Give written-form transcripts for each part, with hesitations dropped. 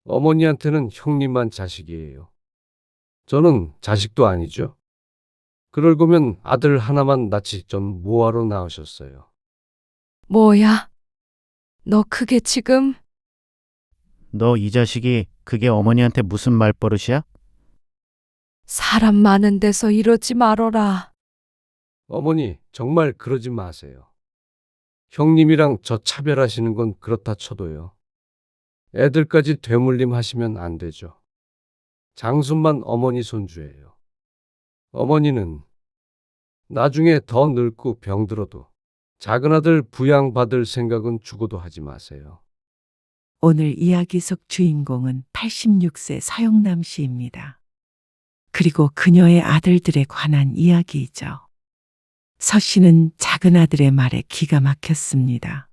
어머니한테는 형님만 자식이에요. 저는 자식도 아니죠. 그럴 거면 아들 하나만 낳지 전 뭐하러 낳으셨어요. 뭐야? 너 그게 지금 너 이 자식이 그게 어머니한테 무슨 말버릇이야? 사람 많은 데서 이러지 말어라. 어머니, 정말 그러지 마세요. 형님이랑 저 차별하시는 건 그렇다 쳐도요. 애들까지 되물림 하시면 안 되죠. 장순만 어머니 손주예요. 어머니는 나중에 더 늙고 병들어도 작은 아들 부양받을 생각은 죽어도 하지 마세요. 오늘 이야기 속 주인공은 86세 서영남 씨입니다. 그리고 그녀의 아들들에 관한 이야기이죠. 서 씨는 작은 아들의 말에 기가 막혔습니다.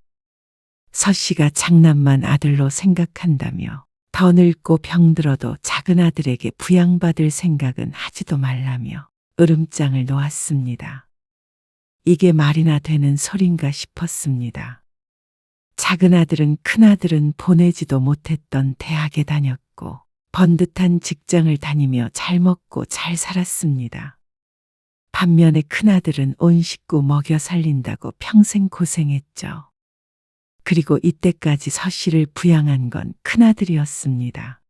서 씨가 장남만 아들로 생각한다며 더 늙고 병들어도 작은 아들에게 부양받을 생각은 하지도 말라며 으름장을 놓았습니다. 이게 말이나 되는 소린가 싶었습니다. 작은 아들은 큰 아들은 보내지도 못했던 대학에 다녔고 번듯한 직장을 다니며 잘 먹고 잘 살았습니다. 반면에 큰 아들은 온 식구 먹여 살린다고 평생 고생했죠. 그리고 이때까지 서 씨를 부양한 건 큰아들이었습니다.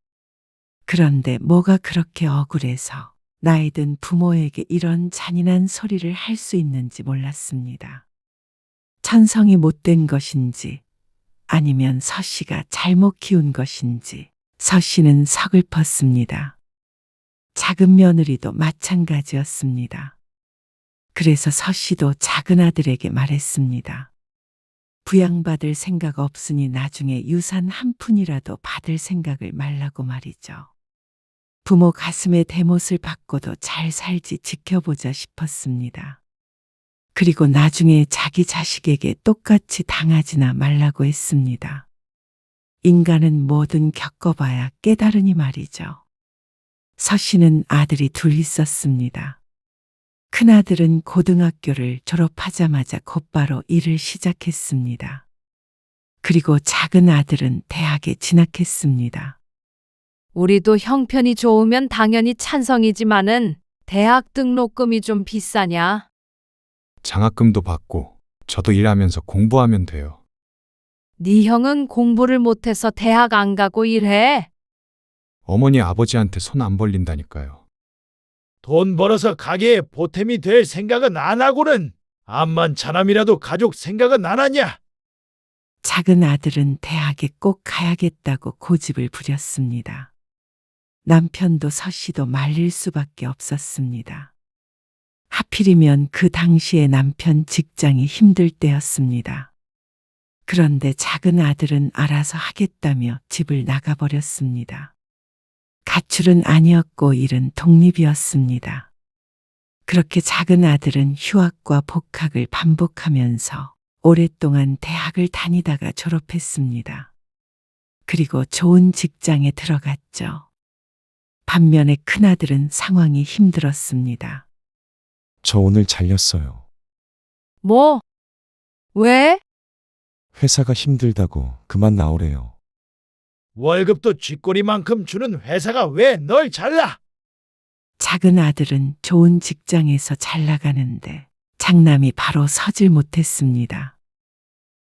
그런데 뭐가 그렇게 억울해서 나이 든 부모에게 이런 잔인한 소리를 할 수 있는지 몰랐습니다. 천성이 못된 것인지 아니면 서 씨가 잘못 키운 것인지 서 씨는 서글펐습니다. 작은 며느리도 마찬가지였습니다. 그래서 서 씨도 작은 아들에게 말했습니다. 부양받을 생각 없으니 나중에 유산 한 푼이라도 받을 생각을 말라고 말이죠. 부모 가슴에 대못을 받고도 잘 살지 지켜보자 싶었습니다. 그리고 나중에 자기 자식에게 똑같이 당하지나 말라고 했습니다. 인간은 뭐든 겪어봐야 깨달으니 말이죠. 서 씨는 아들이 둘 있었습니다. 큰아들은 고등학교를 졸업하자마자 곧바로 일을 시작했습니다. 그리고 작은 아들은 대학에 진학했습니다. 우리도 형편이 좋으면 당연히 찬성이지만은 대학 등록금이 좀 비싸냐? 장학금도 받고 저도 일하면서 공부하면 돼요. 네 형은 공부를 못해서 대학 안 가고 일해. 어머니 아버지한테 손 안 벌린다니까요. 돈 벌어서 가게에 보탬이 될 생각은 안 하고는 암만 차남이라도 가족 생각은 안 하냐? 작은 아들은 대학에 꼭 가야겠다고 고집을 부렸습니다. 남편도 서 씨도 말릴 수밖에 없었습니다. 하필이면 그 당시에 남편 직장이 힘들 때였습니다. 그런데 작은 아들은 알아서 하겠다며 집을 나가버렸습니다. 가출은 아니었고 일은 독립이었습니다. 그렇게 작은 아들은 휴학과 복학을 반복하면서 오랫동안 대학을 다니다가 졸업했습니다. 그리고 좋은 직장에 들어갔죠. 반면에 큰아들은 상황이 힘들었습니다. 저 오늘 잘렸어요. 뭐? 왜? 회사가 힘들다고 그만 나오래요. 월급도 쥐꼬리만큼 주는 회사가 왜 널 잘라? 작은 아들은 좋은 직장에서 잘 나가는데 장남이 바로 서질 못했습니다.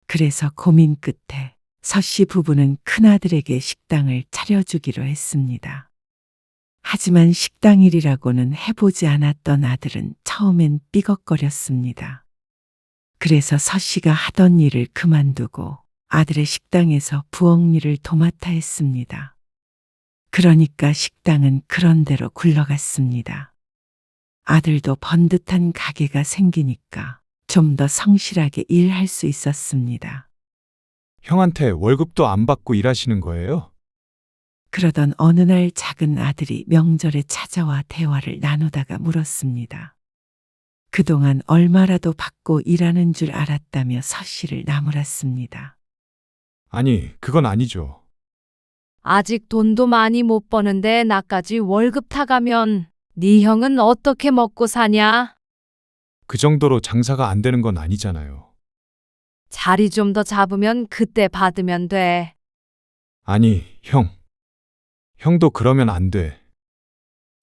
그래서 고민 끝에 서 씨 부부는 큰아들에게 식당을 차려주기로 했습니다. 하지만 식당 일이라고는 해보지 않았던 아들은 처음엔 삐걱거렸습니다. 그래서 서 씨가 하던 일을 그만두고 아들의 식당에서 부엌 일을 도맡아 했습니다. 그러니까 식당은 그런대로 굴러갔습니다. 아들도 번듯한 가게가 생기니까 좀 더 성실하게 일할 수 있었습니다. 형한테 월급도 안 받고 일하시는 거예요? 그러던 어느 날 작은 아들이 명절에 찾아와 대화를 나누다가 물었습니다. 그동안 얼마라도 받고 일하는 줄 알았다며 서 씨를 나무랐습니다. 아니, 그건 아니죠. 아직 돈도 많이 못 버는데 나까지 월급 타가면 네 형은 어떻게 먹고 사냐? 그 정도로 장사가 안 되는 건 아니잖아요. 자리 좀 더 잡으면 그때 받으면 돼. 아니, 형. 형도 그러면 안 돼.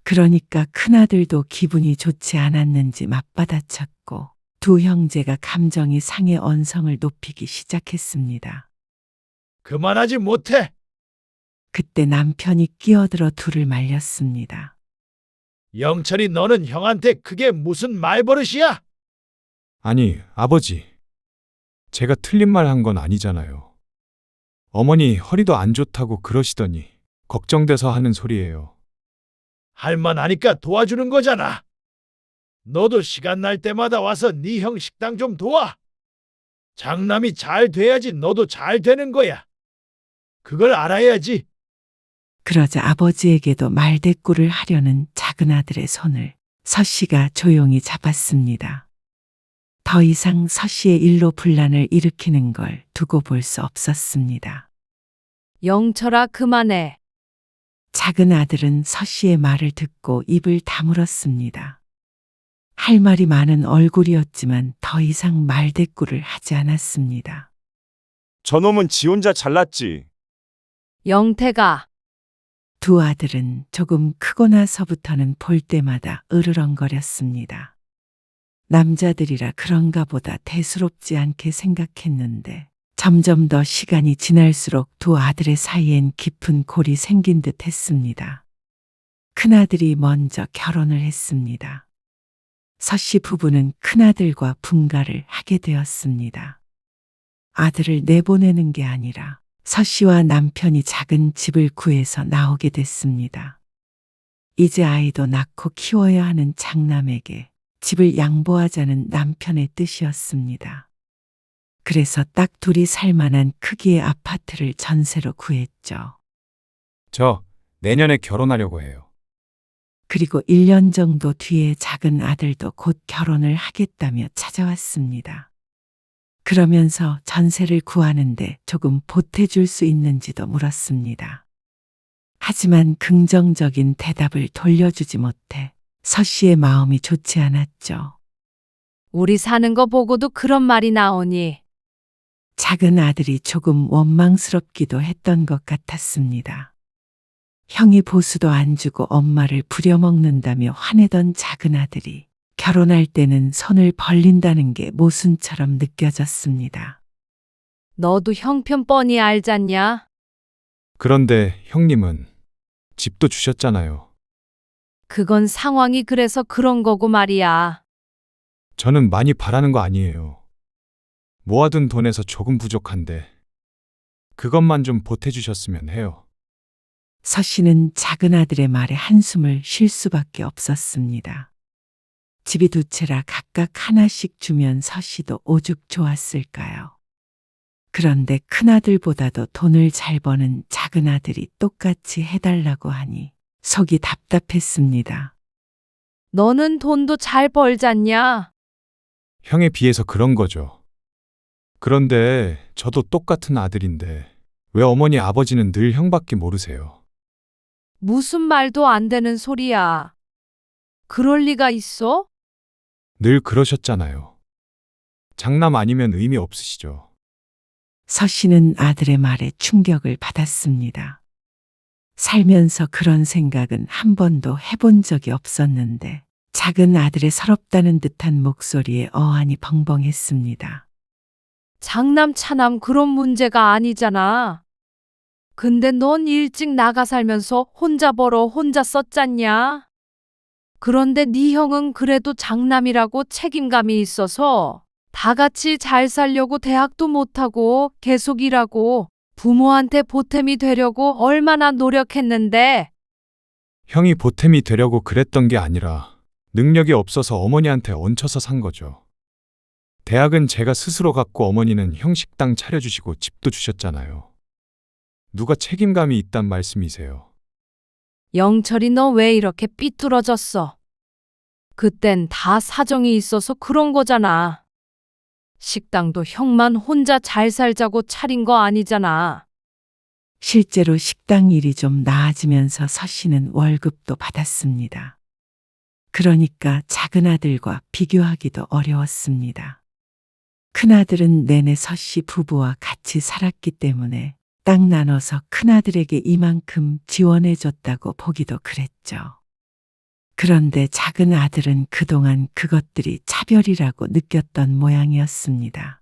그러니까 큰아들도 기분이 좋지 않았는지 맞받아쳤고 두 형제가 감정이 상해 언성을 높이기 시작했습니다. 그만하지 못해. 그때 남편이 끼어들어 둘을 말렸습니다. 영철이 너는 형한테 그게 무슨 말버릇이야? 아니, 아버지. 제가 틀린 말 한 건 아니잖아요. 어머니 허리도 안 좋다고 그러시더니 걱정돼서 하는 소리예요. 할만하니까 도와주는 거잖아. 너도 시간 날 때마다 와서 네 형 식당 좀 도와. 장남이 잘 돼야지 너도 잘 되는 거야. 그걸 알아야지. 그러자 아버지에게도 말대꾸를 하려는 작은 아들의 손을 서 씨가 조용히 잡았습니다. 더 이상 서 씨의 일로 분란을 일으키는 걸 두고 볼 수 없었습니다. 영철아, 그만해. 작은 아들은 서 씨의 말을 듣고 입을 다물었습니다. 할 말이 많은 얼굴이었지만 더 이상 말대꾸를 하지 않았습니다. 저놈은 지 혼자 잘났지. 영태가. 두 아들은 조금 크고 나서부터는 볼 때마다 으르렁거렸습니다. 남자들이라 그런가 보다 대수롭지 않게 생각했는데 점점 더 시간이 지날수록 두 아들의 사이엔 깊은 골이 생긴 듯 했습니다. 큰아들이 먼저 결혼을 했습니다. 서 씨 부부는 큰아들과 분가를 하게 되었습니다. 아들을 내보내는 게 아니라 서 씨와 남편이 작은 집을 구해서 나오게 됐습니다. 이제 아이도 낳고 키워야 하는 장남에게 집을 양보하자는 남편의 뜻이었습니다. 그래서 딱 둘이 살 만한 크기의 아파트를 전세로 구했죠. 저 내년에 결혼하려고 해요. 그리고 1년 정도 뒤에 작은 아들도 곧 결혼을 하겠다며 찾아왔습니다. 그러면서 전세를 구하는데 조금 보태줄 수 있는지도 물었습니다. 하지만 긍정적인 대답을 돌려주지 못해 서 씨의 마음이 좋지 않았죠. 우리 사는 거 보고도 그런 말이 나오니. 작은 아들이 조금 원망스럽기도 했던 것 같았습니다. 형이 보수도 안 주고 엄마를 부려먹는다며 화내던 작은 아들이 결혼할 때는 손을 벌린다는 게 모순처럼 느껴졌습니다. 너도 형편 뻔히 알잖냐? 그런데 형님은 집도 주셨잖아요. 그건 상황이 그래서 그런 거고 말이야. 저는 많이 바라는 거 아니에요. 모아둔 돈에서 조금 부족한데 그것만 좀 보태주셨으면 해요. 서 씨는 작은 아들의 말에 한숨을 쉴 수밖에 없었습니다. 집이 두 채라 각각 하나씩 주면 서 씨도 오죽 좋았을까요? 그런데 큰아들보다도 돈을 잘 버는 작은 아들이 똑같이 해달라고 하니 속이 답답했습니다. 너는 돈도 잘 벌잖냐? 형에 비해서 그런 거죠. 그런데 저도 똑같은 아들인데 왜 어머니 아버지는 늘 형밖에 모르세요? 무슨 말도 안 되는 소리야. 그럴 리가 있어? 늘 그러셨잖아요. 장남 아니면 의미 없으시죠. 서 씨는 아들의 말에 충격을 받았습니다. 살면서 그런 생각은 한 번도 해본 적이 없었는데 작은 아들의 서럽다는 듯한 목소리에 어안이 벙벙했습니다. 장남 차남 그런 문제가 아니잖아. 근데 넌 일찍 나가 살면서 혼자 벌어 혼자 썼잖냐? 그런데 네 형은 그래도 장남이라고 책임감이 있어서 다 같이 잘 살려고 대학도 못하고 계속 일하고 부모한테 보탬이 되려고 얼마나 노력했는데. 형이 보탬이 되려고 그랬던 게 아니라 능력이 없어서 어머니한테 얹혀서 산 거죠. 대학은 제가 스스로 갔고 어머니는 형 식당 차려주시고 집도 주셨잖아요. 누가 책임감이 있단 말씀이세요? 영철이 너 왜 이렇게 삐뚤어졌어? 그땐 다 사정이 있어서 그런 거잖아. 식당도 형만 혼자 잘 살자고 차린 거 아니잖아. 실제로 식당 일이 좀 나아지면서 서 씨는 월급도 받았습니다. 그러니까 작은 아들과 비교하기도 어려웠습니다. 큰아들은 내내 서 씨 부부와 같이 살았기 때문에 땅 나눠서 큰아들에게 이만큼 지원해줬다고 보기도 그랬죠. 그런데 작은 아들은 그동안 그것들이 차별이라고 느꼈던 모양이었습니다.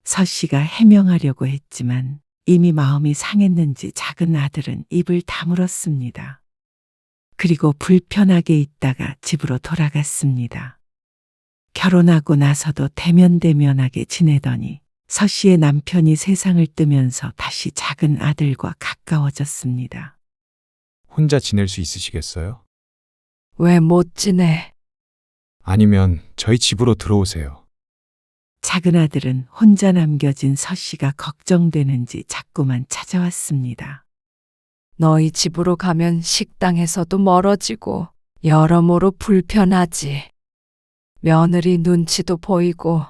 서씨가 해명하려고 했지만 이미 마음이 상했는지 작은 아들은 입을 다물었습니다. 그리고 불편하게 있다가 집으로 돌아갔습니다. 결혼하고 나서도 대면대면하게 지내더니 서씨의 남편이 세상을 뜨면서 다시 작은 아들과 가까워졌습니다. 혼자 지낼 수 있으시겠어요? 왜 못 지내? 아니면 저희 집으로 들어오세요. 작은 아들은 혼자 남겨진 서씨가 걱정되는지 자꾸만 찾아왔습니다. 너희 집으로 가면 식당에서도 멀어지고 여러모로 불편하지. 며느리 눈치도 보이고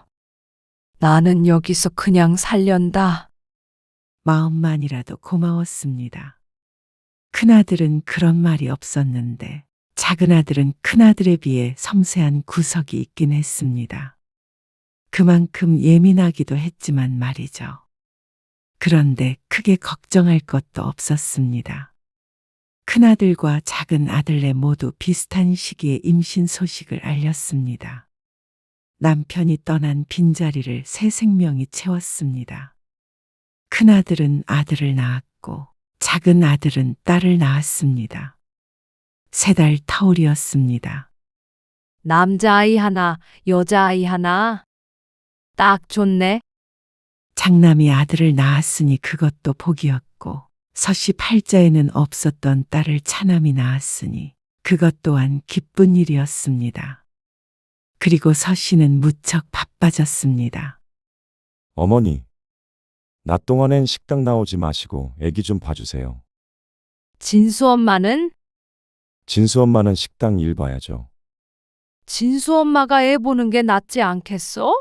나는 여기서 그냥 살련다. 마음만이라도 고마웠습니다. 큰아들은 그런 말이 없었는데 작은 아들은 큰아들에 비해 섬세한 구석이 있긴 했습니다. 그만큼 예민하기도 했지만 말이죠. 그런데 크게 걱정할 것도 없었습니다. 큰아들과 작은 아들네 모두 비슷한 시기에 임신 소식을 알렸습니다. 남편이 떠난 빈자리를 새 생명이 채웠습니다. 큰아들은 아들을 낳았고 작은 아들은 딸을 낳았습니다. 3달 터울이었습니다. 남자아이 하나, 여자아이 하나. 딱 좋네. 장남이 아들을 낳았으니 그것도 복이었고 서씨 팔자에는 없었던 딸을 차남이 낳았으니 그것 또한 기쁜 일이었습니다. 그리고 서씨는 무척 바빠졌습니다. 어머니, 낮 동안엔 식당 나오지 마시고 애기 좀 봐주세요. 진수 엄마는? 진수 엄마는 식당 일 봐야죠. 진수 엄마가 애 보는 게 낫지 않겠어?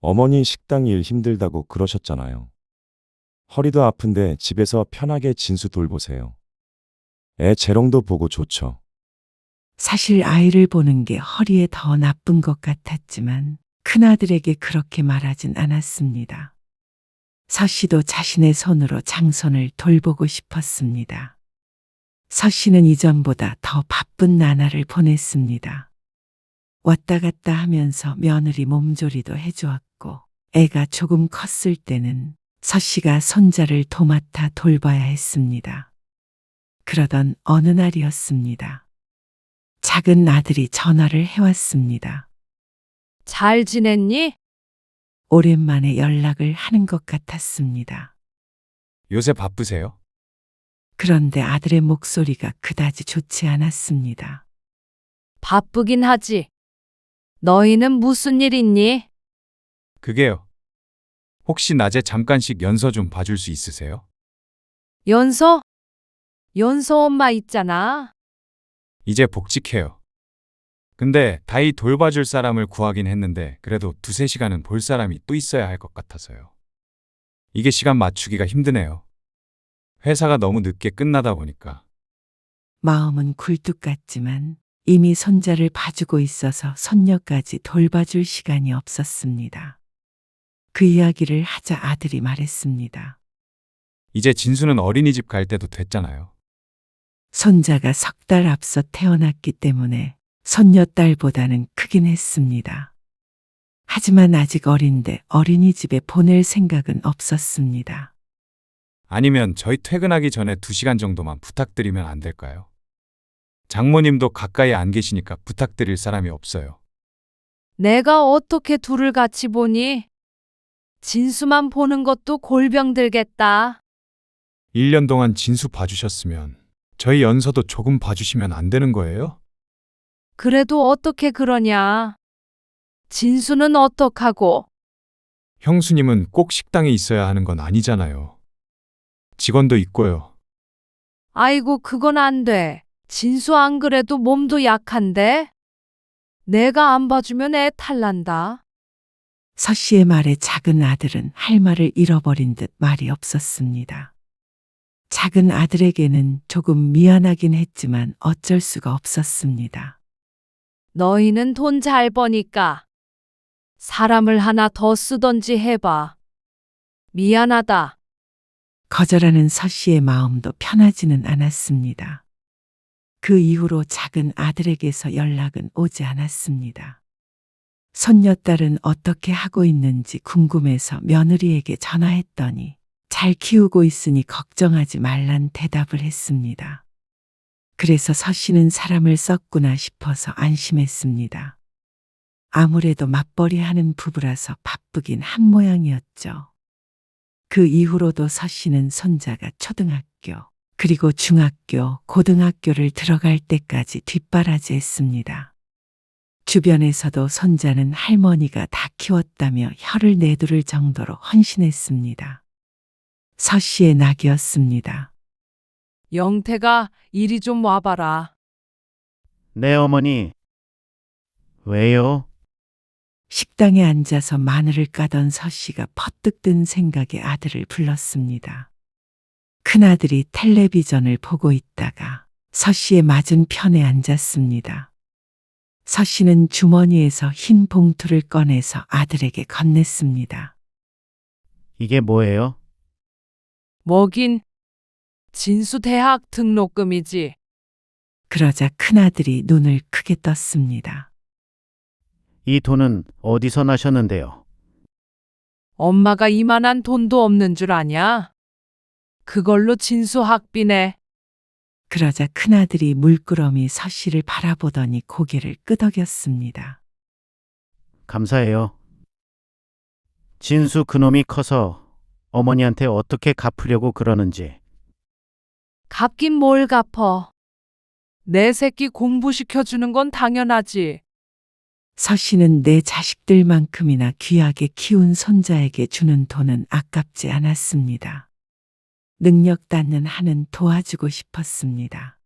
어머니 식당 일 힘들다고 그러셨잖아요. 허리도 아픈데 집에서 편하게 진수 돌보세요. 애 재롱도 보고 좋죠. 사실 아이를 보는 게 허리에 더 나쁜 것 같았지만 큰아들에게 그렇게 말하진 않았습니다. 서씨도 자신의 손으로 장손을 돌보고 싶었습니다. 서씨는 이전보다 더 바쁜 나날을 보냈습니다. 왔다 갔다 하면서 며느리 몸조리도 해주었고 애가 조금 컸을 때는 서씨가 손자를 도맡아 돌봐야 했습니다. 그러던 어느 날이었습니다. 작은 아들이 전화를 해왔습니다. 잘 지냈니? 오랜만에 연락을 하는 것 같았습니다. 요새 바쁘세요? 그런데 아들의 목소리가 그다지 좋지 않았습니다. 바쁘긴 하지. 너희는 무슨 일 있니? 그게요. 혹시 낮에 잠깐씩 연서 좀 봐줄 수 있으세요? 연서? 연서 엄마 있잖아. 이제 복직해요. 근데 다이 돌봐줄 사람을 구하긴 했는데 그래도 2-3시간은 볼 사람이 또 있어야 할 것 같아서요. 이게 시간 맞추기가 힘드네요. 회사가 너무 늦게 끝나다 보니까. 마음은 굴뚝 같지만 이미 손자를 봐주고 있어서 손녀까지 돌봐줄 시간이 없었습니다. 그 이야기를 하자 아들이 말했습니다. 이제 진수는 어린이집 갈 때도 됐잖아요. 손자가 3달 앞서 태어났기 때문에 손녀딸보다는 크긴 했습니다. 하지만 아직 어린데 어린이집에 보낼 생각은 없었습니다. 아니면 저희 퇴근하기 전에 2시간 정도만 부탁드리면 안 될까요? 장모님도 가까이 안 계시니까 부탁드릴 사람이 없어요. 내가 어떻게 둘을 같이 보니? 진수만 보는 것도 골병 들겠다. 1년 동안 진수 봐주셨으면 저희 연서도 조금 봐주시면 안 되는 거예요? 그래도 어떻게 그러냐? 진수는 어떡하고? 형수님은 꼭 식당에 있어야 하는 건 아니잖아요. 직원도 있고요. 아이고, 그건 안 돼. 진수 안 그래도 몸도 약한데? 내가 안 봐주면 애 탈난다. 서씨의 말에 작은 아들은 할 말을 잃어버린 듯 말이 없었습니다. 작은 아들에게는 조금 미안하긴 했지만 어쩔 수가 없었습니다. 너희는 돈 잘 버니까 사람을 하나 더 쓰던지 해봐. 미안하다. 거절하는 서 씨의 마음도 편하지는 않았습니다. 그 이후로 작은 아들에게서 연락은 오지 않았습니다. 손녀딸은 어떻게 하고 있는지 궁금해서 며느리에게 전화했더니 잘 키우고 있으니 걱정하지 말란 대답을 했습니다. 그래서 서 씨는 사람을 썼구나 싶어서 안심했습니다. 아무래도 맞벌이 하는 부부라서 바쁘긴 한 모양이었죠. 그 이후로도 서 씨는 손자가 초등학교, 그리고 중학교, 고등학교를 들어갈 때까지 뒷바라지했습니다. 주변에서도 손자는 할머니가 다 키웠다며 혀를 내두를 정도로 헌신했습니다. 서 씨의 낙이었습니다. 영태가 이리 좀 와봐라. 네, 어머니. 왜요? 식당에 앉아서 마늘을 까던 서 씨가 퍼뜩 든 생각에 아들을 불렀습니다. 큰아들이 텔레비전을 보고 있다가 서 씨의 맞은편에 앉았습니다. 서 씨는 주머니에서 흰 봉투를 꺼내서 아들에게 건넸습니다. 이게 뭐예요? 뭐긴 진수 대학 등록금이지. 그러자 큰아들이 눈을 크게 떴습니다. 이 돈은 어디서 나셨는데요? 엄마가 이만한 돈도 없는 줄 아냐? 그걸로 진수 학비네. 그러자 큰아들이 물끄러미 서 씨를 바라보더니 고개를 끄덕였습니다. 감사해요. 진수 그놈이 커서 어머니한테 어떻게 갚으려고 그러는지. 갚긴 뭘 갚어. 내 새끼 공부시켜주는 건 당연하지. 서 씨는 내 자식들만큼이나 귀하게 키운 손자에게 주는 돈은 아깝지 않았습니다. 능력 닿는 한은 도와주고 싶었습니다.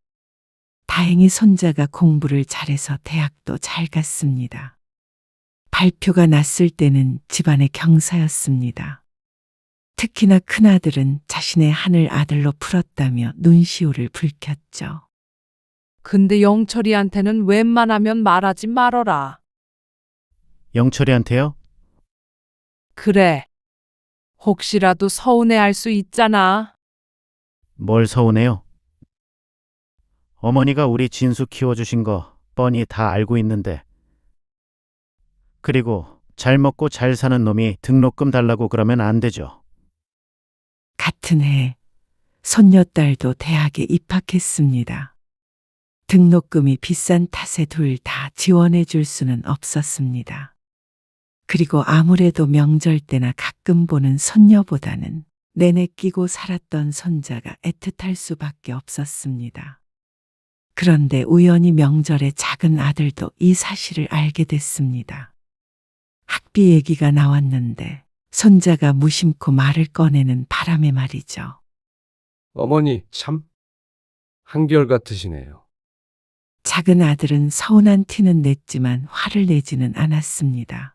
다행히 손자가 공부를 잘해서 대학도 잘 갔습니다. 발표가 났을 때는 집안의 경사였습니다. 특히나 큰아들은 자신의 한을 아들로 풀었다며 눈시울을 붉혔죠. 근데 영철이한테는 웬만하면 말하지 말어라. 영철이한테요? 그래. 혹시라도 서운해할 수 있잖아. 뭘 서운해요? 어머니가 우리 진수 키워주신 거 뻔히 다 알고 있는데. 그리고 잘 먹고 잘 사는 놈이 등록금 달라고 그러면 안 되죠. 같은 해 손녀딸도 대학에 입학했습니다. 등록금이 비싼 탓에 둘 다 지원해 줄 수는 없었습니다. 그리고 아무래도 명절 때나 가끔 보는 손녀보다는 내내 끼고 살았던 손자가 애틋할 수밖에 없었습니다. 그런데 우연히 명절에 작은 아들도 이 사실을 알게 됐습니다. 학비 얘기가 나왔는데 손자가 무심코 말을 꺼내는 바람에 말이죠. 어머니 참 한결같으시네요. 작은 아들은 서운한 티는 냈지만 화를 내지는 않았습니다.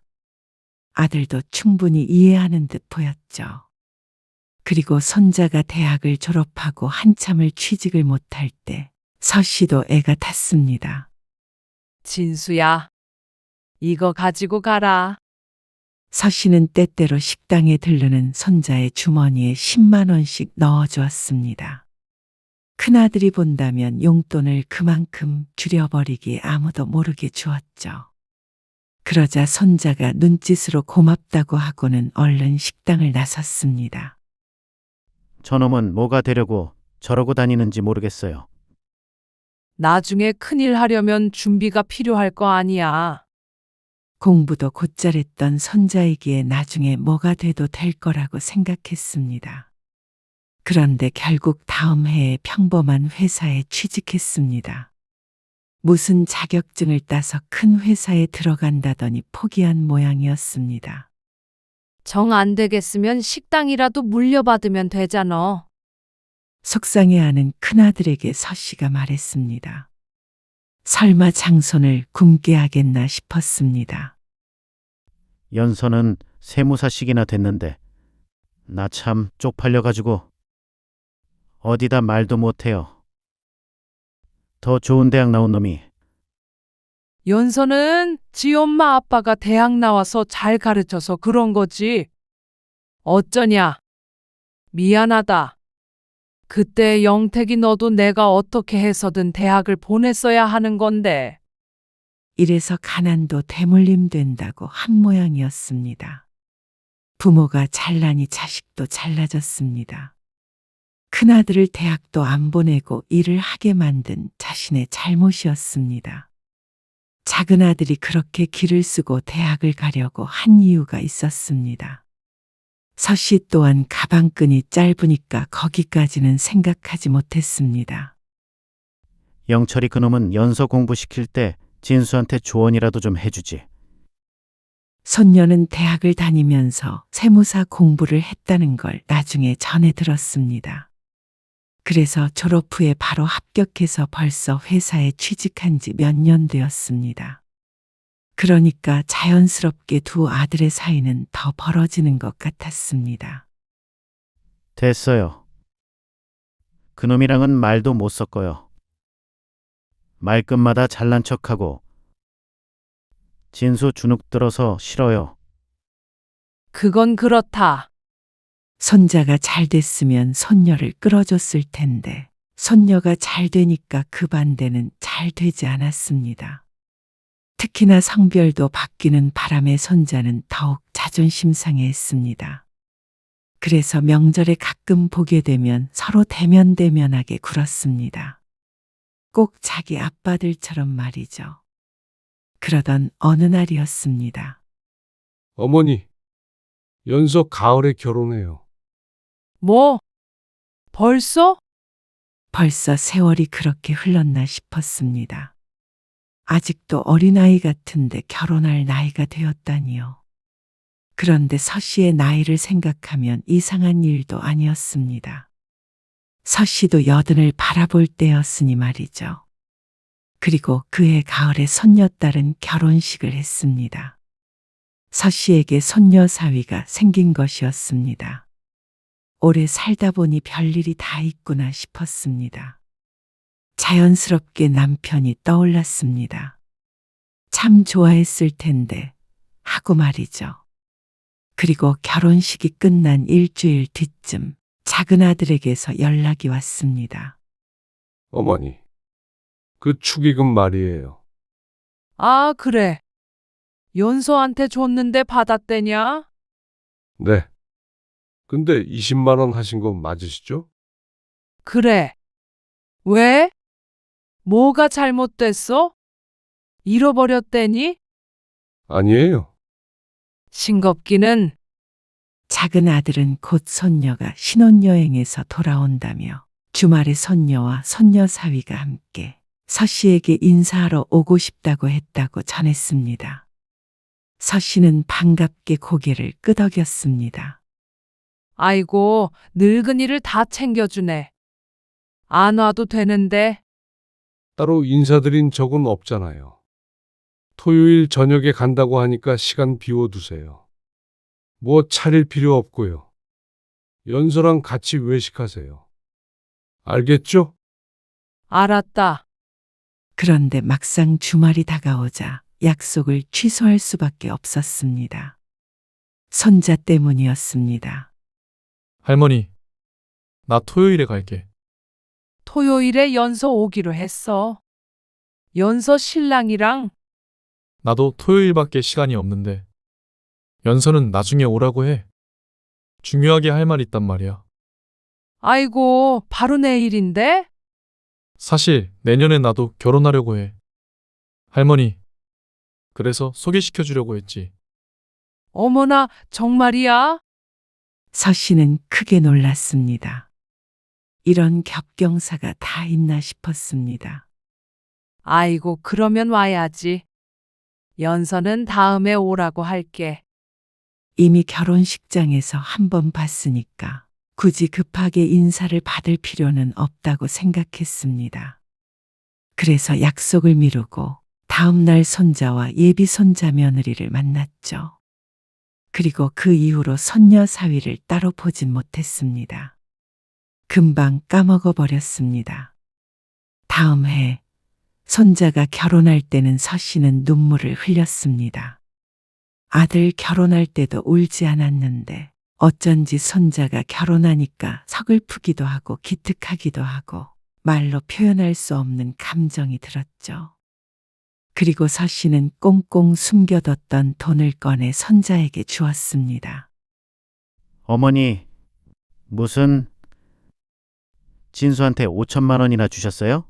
아들도 충분히 이해하는 듯 보였죠. 그리고 손자가 대학을 졸업하고 한참을 취직을 못할 때 서 씨도 애가 탔습니다. 진수야, 이거 가지고 가라. 서 씨는 때때로 식당에 들르는 손자의 주머니에 10만 원씩 넣어주었습니다. 큰아들이 본다면 용돈을 그만큼 줄여버리기에 아무도 모르게 주었죠. 그러자 손자가 눈짓으로 고맙다고 하고는 얼른 식당을 나섰습니다. 저놈은 뭐가 되려고 저러고 다니는지 모르겠어요. 나중에 큰일 하려면 준비가 필요할 거 아니야. 공부도 곧잘했던 손자이기에 나중에 뭐가 돼도 될 거라고 생각했습니다. 그런데 결국 다음 해에 평범한 회사에 취직했습니다. 무슨 자격증을 따서 큰 회사에 들어간다더니 포기한 모양이었습니다. 정 안 되겠으면 식당이라도 물려받으면 되잖아. 속상해하는 큰아들에게 서 씨가 말했습니다. 설마 장손을 굶게 하겠나 싶었습니다. 연서는 세무사식이나 됐는데 나 참 쪽팔려가지고 어디다 말도 못해요. 더 좋은 대학 나온 놈이. 연서는 지 엄마 아빠가 대학 나와서 잘 가르쳐서 그런 거지. 어쩌냐? 미안하다. 그때 영택이 너도 내가 어떻게 해서든 대학을 보냈어야 하는 건데. 이래서 가난도 대물림 된다고 한 모양이었습니다. 부모가 잘나니 자식도 잘나졌습니다. 큰아들을 대학도 안 보내고 일을 하게 만든 자신의 잘못이었습니다. 작은아들이 그렇게 길을 쓰고 대학을 가려고 한 이유가 있었습니다. 서씨 또한 가방끈이 짧으니까 거기까지는 생각하지 못했습니다. 영철이 그놈은 연서 공부시킬 때 진수한테 조언이라도 좀 해주지. 손녀는 대학을 다니면서 세무사 공부를 했다는 걸 나중에 전해 들었습니다. 그래서 졸업 후에 바로 합격해서 벌써 회사에 취직한 지 몇 년 되었습니다. 그러니까 자연스럽게 두 아들의 사이는 더 벌어지는 것 같았습니다. 됐어요. 그놈이랑은 말도 못 섞어요. 말끝마다 잘난 척하고 진수 주눅 들어서 싫어요. 그건 그렇다. 손자가 잘 됐으면 손녀를 끌어줬을 텐데 손녀가 잘 되니까 그 반대는 잘 되지 않았습니다. 특히나 성별도 바뀌는 바람에 손자는 더욱 자존심 상해했습니다. 그래서 명절에 가끔 보게 되면 서로 대면대면하게 굴었습니다. 꼭 자기 아빠들처럼 말이죠. 그러던 어느 날이었습니다. 어머니, 연서 가을에 결혼해요. 뭐? 벌써? 벌써 세월이 그렇게 흘렀나 싶었습니다. 아직도 어린아이 같은데 결혼할 나이가 되었다니요. 그런데 서 씨의 나이를 생각하면 이상한 일도 아니었습니다. 서 씨도 80을 바라볼 때였으니 말이죠. 그리고 그해 가을에 손녀딸은 결혼식을 했습니다. 서 씨에게 손녀 사위가 생긴 것이었습니다. 오래 살다 보니 별일이 다 있구나 싶었습니다. 자연스럽게 남편이 떠올랐습니다. 참 좋아했을 텐데 하고 말이죠. 그리고 결혼식이 끝난 일주일 뒤쯤 작은아들에게서 연락이 왔습니다. 어머니, 그 축의금 말이에요. 아, 그래. 연서한테 줬는데 받았대냐? 네. 근데 20만 원 하신 거 맞으시죠? 그래. 왜? 뭐가 잘못됐어? 잃어버렸대니? 아니에요. 싱겁기는. 작은 아들은 곧 손녀가 신혼여행에서 돌아온다며 주말에 손녀와 손녀 사위가 함께 서 씨에게 인사하러 오고 싶다고 했다고 전했습니다. 서 씨는 반갑게 고개를 끄덕였습니다. 아이고, 늙은이를 다 챙겨주네. 안 와도 되는데. 따로 인사드린 적은 없잖아요. 토요일 저녁에 간다고 하니까 시간 비워두세요. 뭐 차릴 필요 없고요. 연서랑 같이 외식하세요. 알겠죠? 알았다. 그런데 막상 주말이 다가오자 약속을 취소할 수밖에 없었습니다. 손자 때문이었습니다. 할머니, 나 토요일에 갈게. 토요일에 연서 오기로 했어. 연서 신랑이랑. 나도 토요일밖에 시간이 없는데. 연서는 나중에 오라고 해. 중요하게 할 말 있단 말이야. 아이고, 바로 내일인데? 사실 내년에 나도 결혼하려고 해. 할머니, 그래서 소개시켜 주려고 했지. 어머나, 정말이야? 서 씨는 크게 놀랐습니다. 이런 겹경사가 다 있나 싶었습니다. 아이고, 그러면 와야지. 연서는 다음에 오라고 할게. 이미 결혼식장에서 한 번 봤으니까 굳이 급하게 인사를 받을 필요는 없다고 생각했습니다. 그래서 약속을 미루고 다음 날 손자와 예비 손자 며느리를 만났죠. 그리고 그 이후로 손녀 사위를 따로 보진 못했습니다. 금방 까먹어 버렸습니다. 다음 해 손자가 결혼할 때는 서 씨는 눈물을 흘렸습니다. 아들 결혼할 때도 울지 않았는데 어쩐지 손자가 결혼하니까 서글프기도 하고 기특하기도 하고 말로 표현할 수 없는 감정이 들었죠. 그리고 서씨는 꽁꽁 숨겨뒀던 돈을 꺼내 손자에게 주었습니다. 어머니, 무슨 진수한테 5천만 원이나 주셨어요?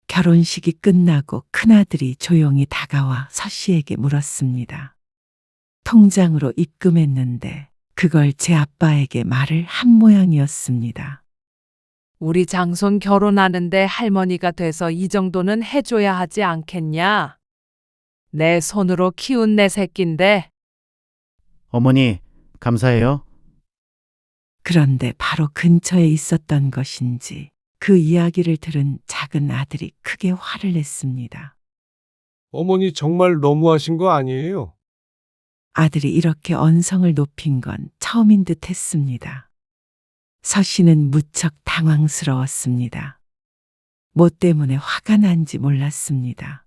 결혼식이 끝나고 큰아들이 조용히 다가와 서씨에게 물었습니다. 통장으로 입금했는데 그걸 제 아빠에게 말을 한 모양이었습니다. 우리 장손 결혼하는데 할머니가 돼서 이 정도는 해줘야 하지 않겠냐? 내 손으로 키운 내 새끼인데. 어머니, 감사해요. 그런데 바로 근처에 있었던 것인지 그 이야기를 들은 작은 아들이 크게 화를 냈습니다. 어머니 정말 너무하신 거 아니에요? 아들이 이렇게 언성을 높인 건 처음인 듯 했습니다. 서씨는 무척 당황스러웠습니다. 뭐 때문에 화가 난지 몰랐습니다.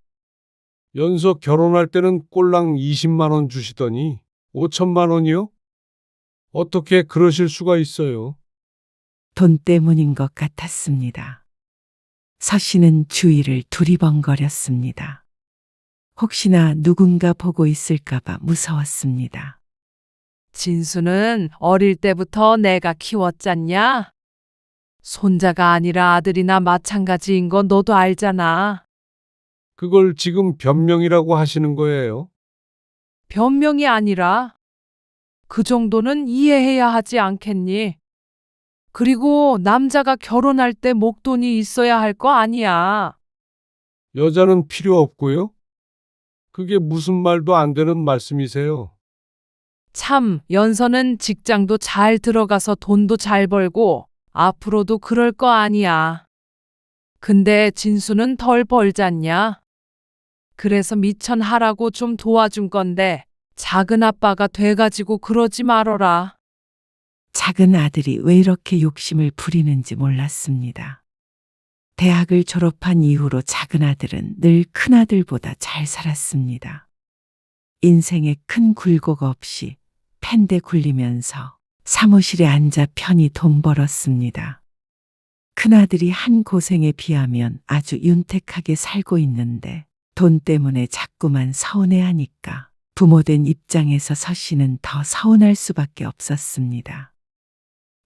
연서 결혼할 때는 꼴랑 20만 원 주시더니 5천만 원이요? 어떻게 그러실 수가 있어요? 돈 때문인 것 같았습니다. 서씨는 주위를 두리번거렸습니다. 혹시나 누군가 보고 있을까봐 무서웠습니다. 진수는 어릴 때부터 내가 키웠잖냐? 손자가 아니라 아들이나 마찬가지인 거 너도 알잖아. 그걸 지금 변명이라고 하시는 거예요? 변명이 아니라 그 정도는 이해해야 하지 않겠니? 그리고 남자가 결혼할 때 목돈이 있어야 할 거 아니야. 여자는 필요 없고요? 그게 무슨 말도 안 되는 말씀이세요? 참, 연서는 직장도 잘 들어가서 돈도 잘 벌고 앞으로도 그럴 거 아니야. 근데 진수는 덜 벌잖냐? 그래서 미천하라고 좀 도와준 건데 작은 아빠가 돼가지고 그러지 말어라. 작은 아들이 왜 이렇게 욕심을 부리는지 몰랐습니다. 대학을 졸업한 이후로 작은 아들은 늘 큰아들보다 잘 살았습니다. 인생에 큰 굴곡 없이 펜대 굴리면서 사무실에 앉아 편히 돈 벌었습니다. 큰아들이 한 고생에 비하면 아주 윤택하게 살고 있는데 돈 때문에 자꾸만 서운해하니까 부모된 입장에서 서씨는 더 서운할 수밖에 없었습니다.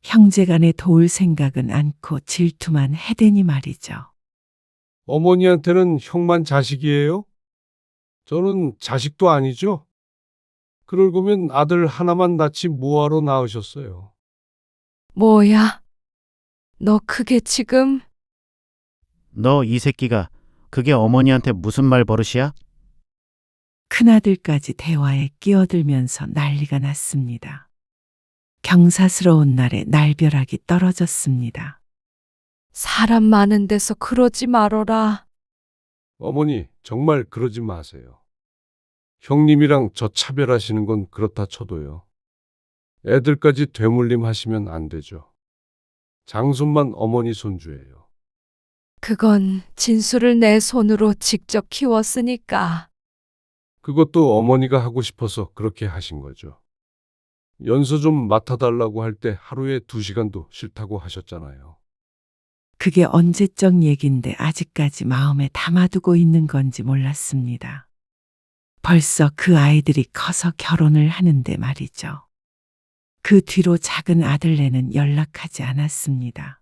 형제간에 도울 생각은 않고 질투만 해대니 말이죠. 어머니한테는 형만 자식이에요? 저는 자식도 아니죠? 그럴 거면 아들 하나만 낳지 뭐하러 낳으셨어요? 뭐야? 너 그게 지금? 너 이 새끼가 그게 어머니한테 무슨 말 버릇이야? 큰아들까지 대화에 끼어들면서 난리가 났습니다. 경사스러운 날에 날벼락이 떨어졌습니다. 사람 많은 데서 그러지 말어라. 어머니, 정말 그러지 마세요. 형님이랑 저 차별하시는 건 그렇다 쳐도요. 애들까지 되물림 하시면 안 되죠. 장손만 어머니 손주예요. 그건 진수를 내 손으로 직접 키웠으니까. 그것도 어머니가 하고 싶어서 그렇게 하신 거죠. 연서 좀 맡아달라고 할 때 하루에 2시간도 싫다고 하셨잖아요. 그게 언제적 얘긴데 아직까지 마음에 담아두고 있는 건지 몰랐습니다. 벌써 그 아이들이 커서 결혼을 하는데 말이죠. 그 뒤로 작은 아들네는 연락하지 않았습니다.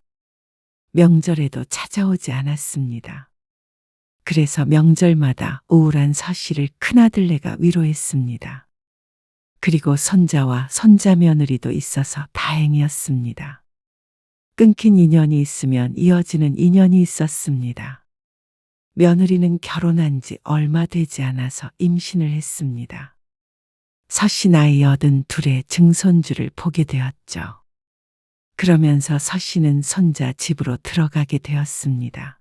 명절에도 찾아오지 않았습니다. 그래서 명절마다 우울한 서씨를 큰아들네가 위로했습니다. 그리고 손자와 손자 며느리도 있어서 다행이었습니다. 끊긴 인연이 있으면 이어지는 인연이 있었습니다. 며느리는 결혼한 지 얼마 되지 않아서 임신을 했습니다. 서씨 나이 82의 증손주를 보게 되었죠. 그러면서 서씨는 손자 집으로 들어가게 되었습니다.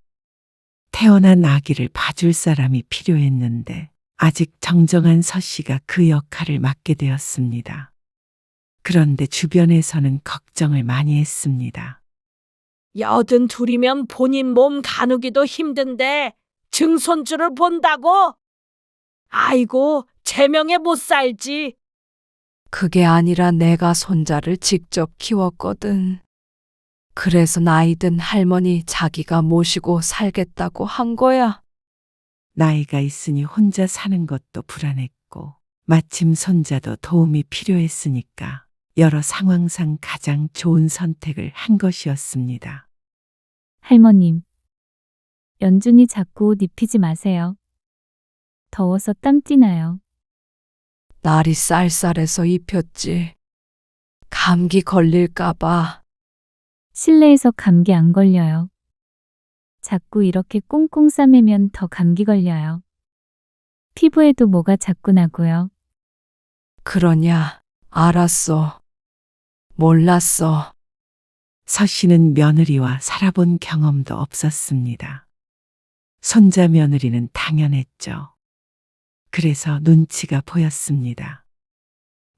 태어난 아기를 봐줄 사람이 필요했는데 아직 정정한 서씨가 그 역할을 맡게 되었습니다. 그런데 주변에서는 걱정을 많이 했습니다. 82이면 본인 몸 가누기도 힘든데 증손주를 본다고? 아이고, 제명에 못 살지. 그게 아니라 내가 손자를 직접 키웠거든. 그래서 나이든 할머니 자기가 모시고 살겠다고 한 거야. 나이가 있으니 혼자 사는 것도 불안했고, 마침 손자도 도움이 필요했으니까 여러 상황상 가장 좋은 선택을 한 것이었습니다. 할머님, 연준이 자꾸 옷 입히지 마세요. 더워서 땀 띠나요. 날이 쌀쌀해서 입혔지. 감기 걸릴까봐. 실내에서 감기 안 걸려요. 자꾸 이렇게 꽁꽁 싸매면 더 감기 걸려요. 피부에도 뭐가 자꾸 나고요. 그러냐? 알았어. 몰랐어. 서 씨는 며느리와 살아본 경험도 없었습니다. 손자 며느리는 당연했죠. 그래서 눈치가 보였습니다.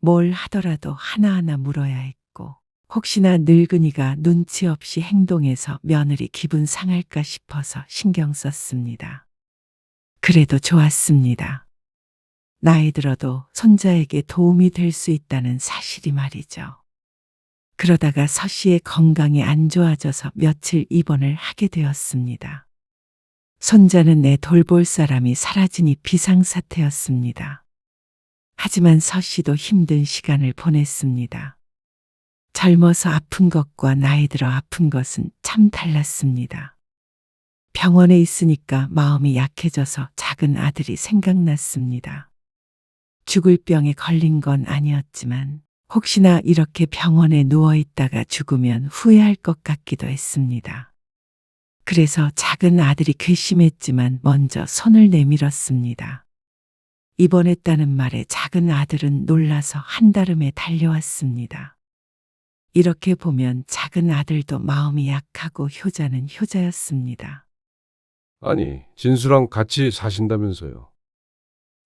뭘 하더라도 하나하나 물어야 했고, 혹시나 늙은이가 눈치 없이 행동해서 며느리 기분 상할까 싶어서 신경 썼습니다. 그래도 좋았습니다. 나이 들어도 손자에게 도움이 될 수 있다는 사실이 말이죠. 그러다가 서 씨의 건강이 안 좋아져서 며칠 입원을 하게 되었습니다. 손자는 내 돌볼 사람이 사라지니 비상사태였습니다. 하지만 서 씨도 힘든 시간을 보냈습니다. 젊어서 아픈 것과 나이 들어 아픈 것은 참 달랐습니다. 병원에 있으니까 마음이 약해져서 작은 아들이 생각났습니다. 죽을 병에 걸린 건 아니었지만 혹시나 이렇게 병원에 누워 있다가 죽으면 후회할 것 같기도 했습니다. 그래서 작은 아들이 괘씸했지만 먼저 손을 내밀었습니다. 입원했다는 말에 작은 아들은 놀라서 한달음에 달려왔습니다. 이렇게 보면 작은 아들도 마음이 약하고 효자는 효자였습니다. 아니, 진수랑 같이 사신다면서요.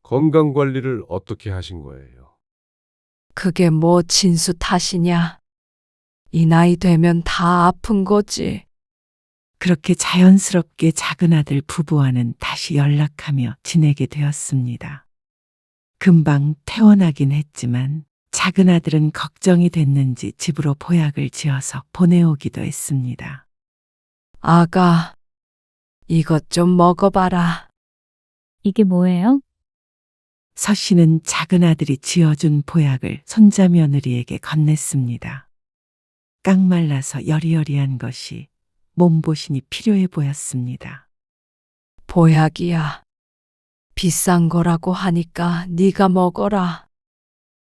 건강 관리를 어떻게 하신 거예요? 그게 뭐 진수 탓이냐? 이 나이 되면 다 아픈 거지. 그렇게 자연스럽게 작은 아들 부부와는 다시 연락하며 지내게 되었습니다. 금방 퇴원하긴 했지만 작은 아들은 걱정이 됐는지 집으로 보약을 지어서 보내오기도 했습니다. 아가, 이것 좀 먹어봐라. 이게 뭐예요? 서 씨는 작은 아들이 지어준 보약을 손자 며느리에게 건넸습니다. 깡말라서 여리여리한 것이 몸보신이 필요해 보였습니다. 보약이야. 비싼 거라고 하니까 네가 먹어라.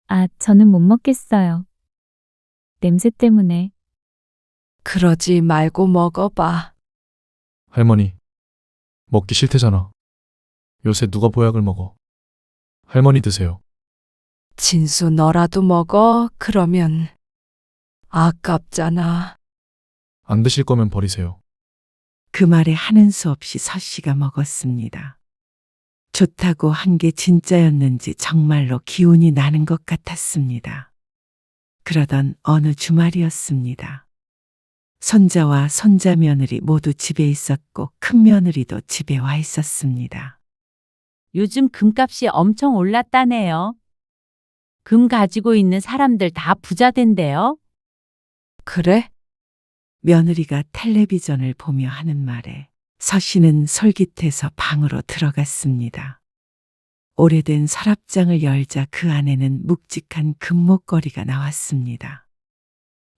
아, 저는 못 먹겠어요. 냄새 때문에. 그러지 말고 먹어봐. 할머니, 먹기 싫대잖아. 요새 누가 보약을 먹어? 할머니 드세요. 진수 너라도 먹어. 그러면 아깝잖아. 안 드실 거면 버리세요. 그 말에 하는 수 없이 서 씨가 먹었습니다. 좋다고 한 게 진짜였는지 정말로 기운이 나는 것 같았습니다. 그러던 어느 주말이었습니다. 손자와 손자 며느리 모두 집에 있었고 큰 며느리도 집에 와 있었습니다. 요즘 금값이 엄청 올랐다네요. 금 가지고 있는 사람들 다 부자 된대요. 그래? 며느리가 텔레비전을 보며 하는 말에 서 씨는 솔깃해서 방으로 들어갔습니다. 오래된 서랍장을 열자 그 안에는 묵직한 금목걸이가 나왔습니다.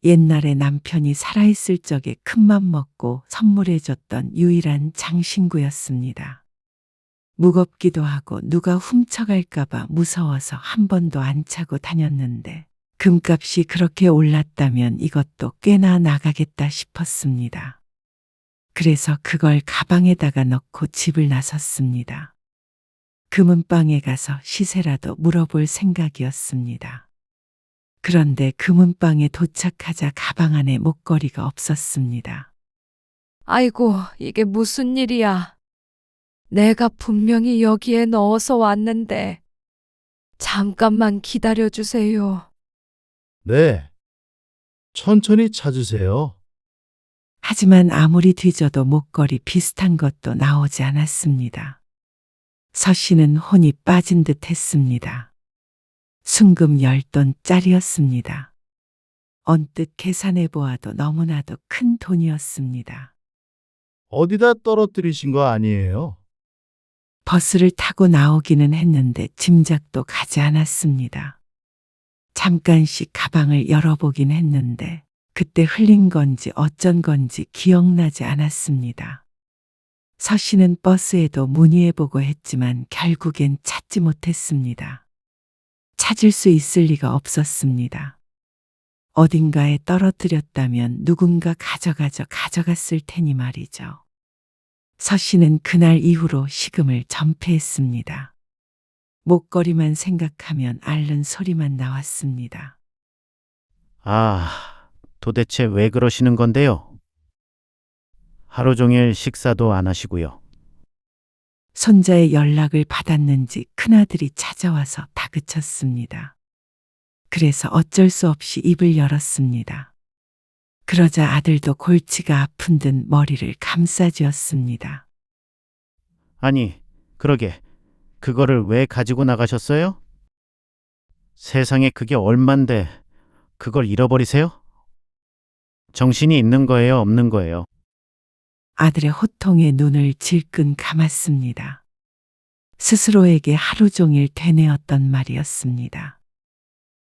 옛날에 남편이 살아있을 적에 큰맘 먹고 선물해줬던 유일한 장신구였습니다. 무겁기도 하고 누가 훔쳐갈까봐 무서워서 한 번도 안 차고 다녔는데 금값이 그렇게 올랐다면 이것도 꽤나 나가겠다 싶었습니다. 그래서 그걸 가방에다가 넣고 집을 나섰습니다. 금은방에 가서 시세라도 물어볼 생각이었습니다. 그런데 금은방에 도착하자 가방 안에 목걸이가 없었습니다. 아이고, 이게 무슨 일이야. 내가 분명히 여기에 넣어서 왔는데. 잠깐만 기다려주세요. 네. 천천히 찾으세요. 하지만 아무리 뒤져도 목걸이 비슷한 것도 나오지 않았습니다. 서 씨는 혼이 빠진 듯 했습니다. 순금 10돈짜리였습니다. 언뜻 계산해 보아도 너무나도 큰 돈이었습니다. 어디다 떨어뜨리신 거 아니에요? 버스를 타고 나오기는 했는데 짐작도 가지 않았습니다. 잠깐씩 가방을 열어보긴 했는데 그때 흘린 건지 어쩐 건지 기억나지 않았습니다. 서씨는 버스에도 문의해보고 했지만 결국엔 찾지 못했습니다. 찾을 수 있을 리가 없었습니다. 어딘가에 떨어뜨렸다면 누군가 가져갔을 테니 말이죠. 서씨는 그날 이후로 식음을 전폐했습니다. 목걸이만 생각하면 앓는 소리만 나왔습니다. 아, 도대체 왜 그러시는 건데요? 하루 종일 식사도 안 하시고요. 손자의 연락을 받았는지 큰아들이 찾아와서 다그쳤습니다. 그래서 어쩔 수 없이 입을 열었습니다. 그러자 아들도 골치가 아픈 듯 머리를 감싸쥐었습니다. 아니, 그러게. 그거를 왜 가지고 나가셨어요? 세상에 그게 얼만데 그걸 잃어버리세요? 정신이 있는 거예요, 없는 거예요? 아들의 호통에 눈을 질끈 감았습니다. 스스로에게 하루 종일 되뇌었던 말이었습니다.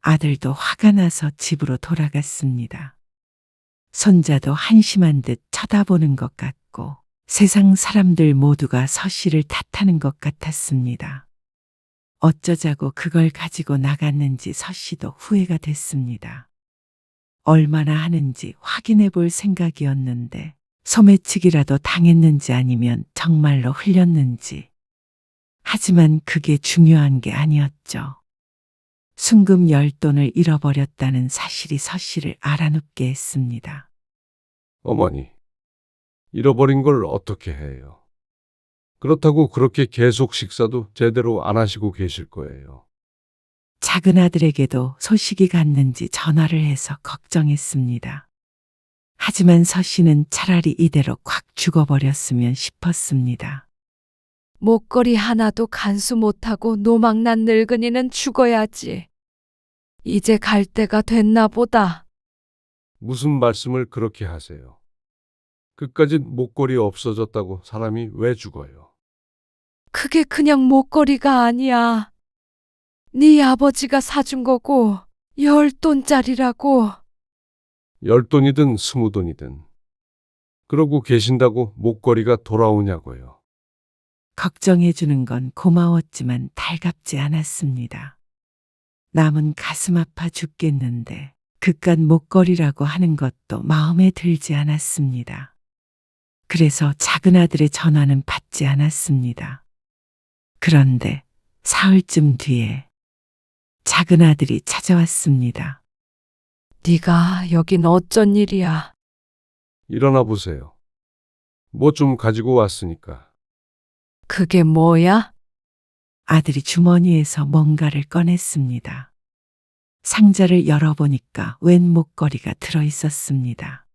아들도 화가 나서 집으로 돌아갔습니다. 손자도 한심한 듯 쳐다보는 것 같고 세상 사람들 모두가 서씨를 탓하는 것 같았습니다. 어쩌자고 그걸 가지고 나갔는지 서씨도 후회가 됐습니다. 얼마나 하는지 확인해 볼 생각이었는데 소매치기라도 당했는지 아니면 정말로 흘렸는지. 하지만 그게 중요한 게 아니었죠. 순금 10돈을 잃어버렸다는 사실이 서씨를 알아눕게 했습니다. 어머니, 잃어버린 걸 어떻게 해요? 그렇다고 그렇게 계속 식사도 제대로 안 하시고 계실 거예요. 작은 아들에게도 소식이 갔는지 전화를 해서 걱정했습니다. 하지만 서씨는 차라리 이대로 콱 죽어버렸으면 싶었습니다. 목걸이 하나도 간수 못하고 노망난 늙은이는 죽어야지. 이제 갈 때가 됐나 보다. 무슨 말씀을 그렇게 하세요? 그까짓 목걸이 없어졌다고 사람이 왜 죽어요? 그게 그냥 목걸이가 아니야. 네 아버지가 사준 거고 10돈짜리라고. 10돈이든 20돈이든. 그러고 계신다고 목걸이가 돌아오냐고요. 걱정해 주는 건 고마웠지만 달갑지 않았습니다. 남은 가슴 아파 죽겠는데 그깟 목걸이라고 하는 것도 마음에 들지 않았습니다. 그래서 작은 아들의 전화는 받지 않았습니다. 그런데 사흘쯤 뒤에 작은 아들이 찾아왔습니다. 네가 여긴 어쩐 일이야? 일어나 보세요. 뭐 좀 가지고 왔으니까. 그게 뭐야? 아들이 주머니에서 뭔가를 꺼냈습니다. 상자를 열어보니까 웬 목걸이가 들어 있었습니다.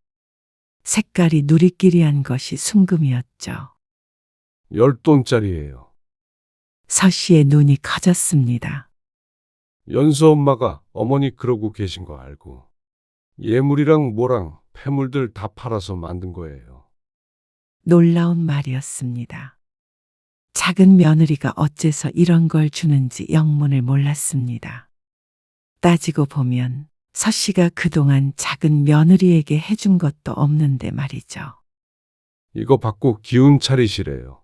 색깔이 누리끼리한 것이 순금이었죠. 10돈짜리예요. 서씨의 눈이 커졌습니다. 연수 엄마가 어머니 그러고 계신 거 알고 예물이랑 뭐랑 폐물들 다 팔아서 만든 거예요. 놀라운 말이었습니다. 작은 며느리가 어째서 이런 걸 주는지 영문을 몰랐습니다. 따지고 보면 서씨가 그동안 작은 며느리에게 해준 것도 없는데 말이죠. 이거 받고 기운 차리시래요.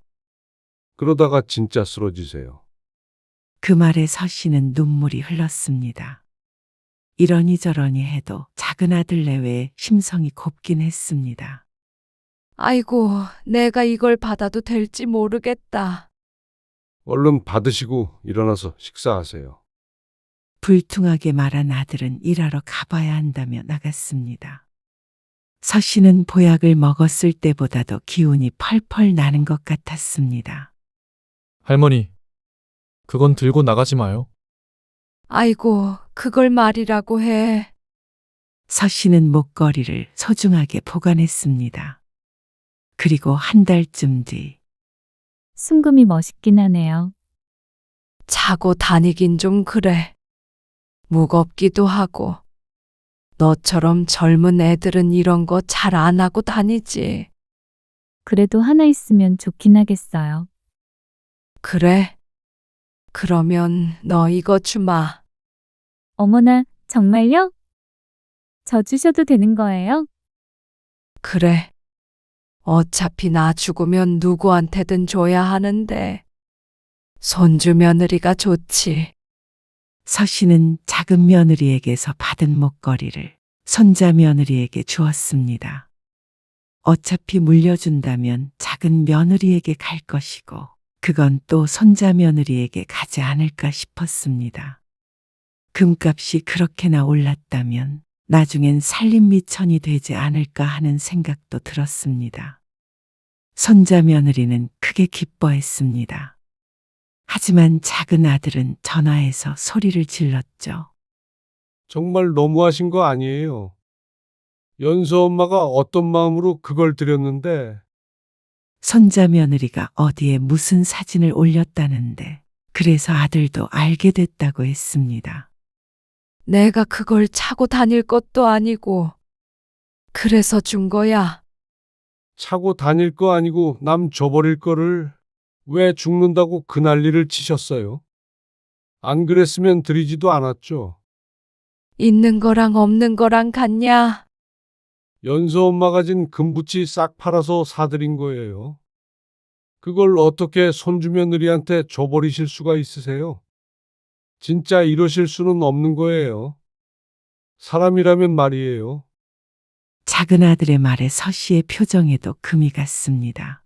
그러다가 진짜 쓰러지세요. 그 말에 서씨는 눈물이 흘렀습니다. 이러니 저러니 해도 작은 아들 내외에 심성이 곱긴 했습니다. 아이고, 내가 이걸 받아도 될지 모르겠다. 얼른 받으시고 일어나서 식사하세요. 불퉁하게 말한 아들은 일하러 가봐야 한다며 나갔습니다. 서씨는 보약을 먹었을 때보다도 기운이 펄펄 나는 것 같았습니다. 할머니, 그건 들고 나가지 마요. 아이고, 그걸 말이라고 해. 서씨는 목걸이를 소중하게 보관했습니다. 그리고 한 달쯤 뒤 순금이 멋있긴 하네요. 자고 다니긴 좀 그래. 무겁기도 하고. 너처럼 젊은 애들은 이런 거 잘 안 하고 다니지. 그래도 하나 있으면 좋긴 하겠어요. 그래? 그러면 너 이거 주마. 어머나, 정말요? 저 주셔도 되는 거예요? 그래. 어차피 나 죽으면 누구한테든 줘야 하는데. 손주 며느리가 좋지. 서씨는 작은 며느리에게서 받은 목걸이를 손자 며느리에게 주었습니다. 어차피 물려준다면 작은 며느리에게 갈 것이고 그건 또 손자 며느리에게 가지 않을까 싶었습니다. 금값이 그렇게나 올랐다면 나중엔 살림미천이 되지 않을까 하는 생각도 들었습니다. 손자 며느리는 크게 기뻐했습니다. 하지만 작은 아들은 전화해서 소리를 질렀죠. 정말 너무하신 거 아니에요. 연서 엄마가 어떤 마음으로 그걸 드렸는데 손자 며느리가 어디에 무슨 사진을 올렸다는데 그래서 아들도 알게 됐다고 했습니다. 내가 그걸 차고 다닐 것도 아니고. 그래서 준 거야. 차고 다닐 거 아니고 남 줘버릴 거를 왜 죽는다고 그 난리를 치셨어요? 안 그랬으면 드리지도 않았죠. 있는 거랑 없는 거랑 같냐? 연서 엄마가 진 금붙이 싹 팔아서 사드린 거예요. 그걸 어떻게 손주 며느리한테 줘버리실 수가 있으세요? 진짜 이러실 수는 없는 거예요. 사람이라면 말이에요. 작은 아들의 말에 서씨의 표정에도 금이 갔습니다.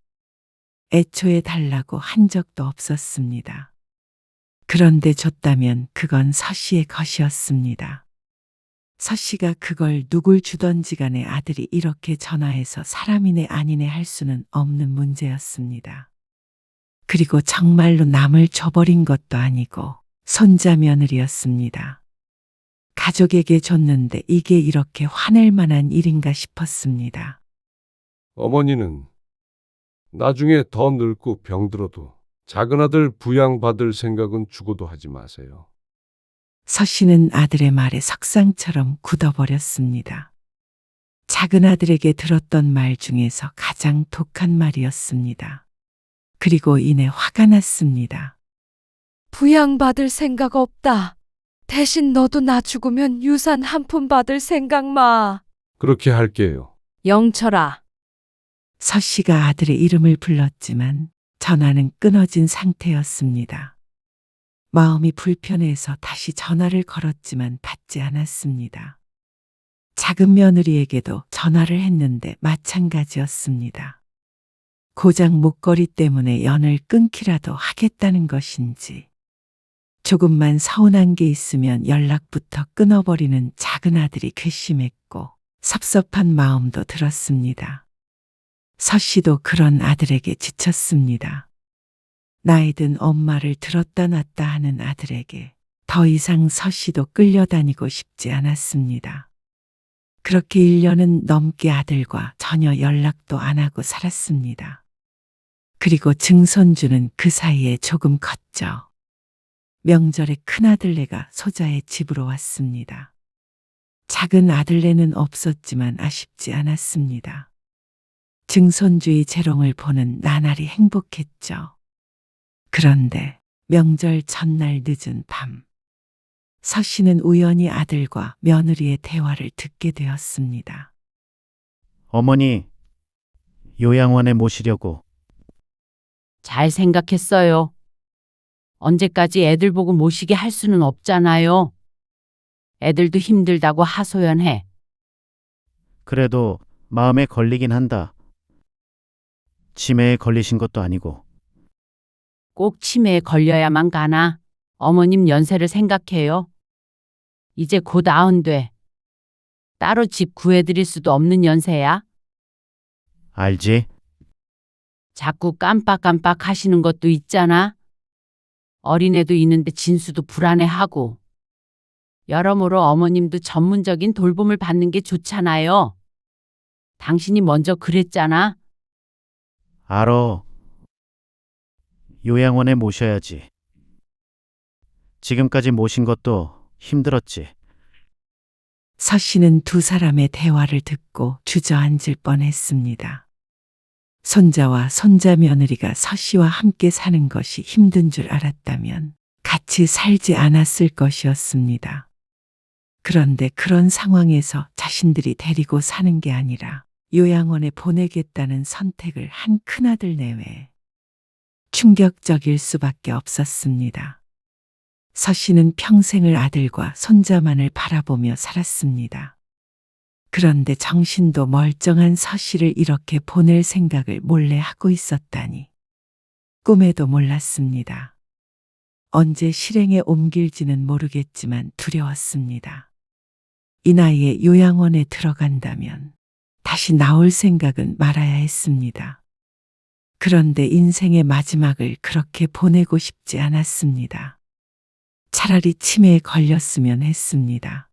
애초에 달라고 한 적도 없었습니다. 그런데 줬다면 그건 서씨의 것이었습니다. 서씨가 그걸 누굴 주던지 간에 아들이 이렇게 전화해서 사람이네 아니네 할 수는 없는 문제였습니다. 그리고 정말로 남을 줘버린 것도 아니고 손자 며느리였습니다. 가족에게 줬는데 이게 이렇게 화낼 만한 일인가 싶었습니다. 어머니는 나중에 더 늙고 병들어도 작은 아들 부양받을 생각은 죽어도 하지 마세요. 서씨는 아들의 말에 석상처럼 굳어버렸습니다. 작은 아들에게 들었던 말 중에서 가장 독한 말이었습니다. 그리고 이내 화가 났습니다. 부양받을 생각 없다. 대신 너도 나 죽으면 유산 한 푼 받을 생각 마. 그렇게 할게요. 영철아. 서씨가 아들의 이름을 불렀지만 전화는 끊어진 상태였습니다. 마음이 불편해서 다시 전화를 걸었지만 받지 않았습니다. 작은 며느리에게도 전화를 했는데 마찬가지였습니다. 고작 목걸이 때문에 연을 끊기라도 하겠다는 것인지 조금만 서운한 게 있으면 연락부터 끊어버리는 작은 아들이 괘씸했고 섭섭한 마음도 들었습니다. 서씨도 그런 아들에게 지쳤습니다. 나이 든 엄마를 들었다 놨다 하는 아들에게 더 이상 서씨도 끌려다니고 싶지 않았습니다. 그렇게 1년은 넘게 아들과 전혀 연락도 안 하고 살았습니다. 그리고 증손주는 그 사이에 조금 컸죠. 명절에 큰아들네가 소자의 집으로 왔습니다. 작은 아들네는 없었지만 아쉽지 않았습니다. 증손주의 재롱을 보는 나날이 행복했죠. 그런데 명절 전날 늦은 밤, 서씨는 우연히 아들과 며느리의 대화를 듣게 되었습니다. 어머니, 요양원에 모시려고. 잘 생각했어요. 언제까지 애들 보고 모시게 할 수는 없잖아요. 애들도 힘들다고 하소연해. 그래도 마음에 걸리긴 한다. 치매에 걸리신 것도 아니고. 꼭 치매에 걸려야만 가나? 어머님 연세를 생각해요. 이제 곧 90돼. 따로 집 구해드릴 수도 없는 연세야. 알지? 자꾸 깜빡깜빡 하시는 것도 있잖아. 어린애도 있는데 진수도 불안해하고. 여러모로 어머님도 전문적인 돌봄을 받는 게 좋잖아요. 당신이 먼저 그랬잖아. 알어. 요양원에 모셔야지. 지금까지 모신 것도 힘들었지. 서 씨는 두 사람의 대화를 듣고 주저앉을 뻔했습니다. 손자와 손자 며느리가 서 씨와 함께 사는 것이 힘든 줄 알았다면 같이 살지 않았을 것이었습니다. 그런데 그런 상황에서 자신들이 데리고 사는 게 아니라 요양원에 보내겠다는 선택을 한 큰아들 내외 충격적일 수밖에 없었습니다. 서 씨는 평생을 아들과 손자만을 바라보며 살았습니다. 그런데 정신도 멀쩡한 서 씨를 이렇게 보낼 생각을 몰래 하고 있었다니 꿈에도 몰랐습니다. 언제 실행에 옮길지는 모르겠지만 두려웠습니다. 이 나이에 요양원에 들어간다면 다시 나올 생각은 말아야 했습니다. 그런데 인생의 마지막을 그렇게 보내고 싶지 않았습니다. 차라리 치매에 걸렸으면 했습니다.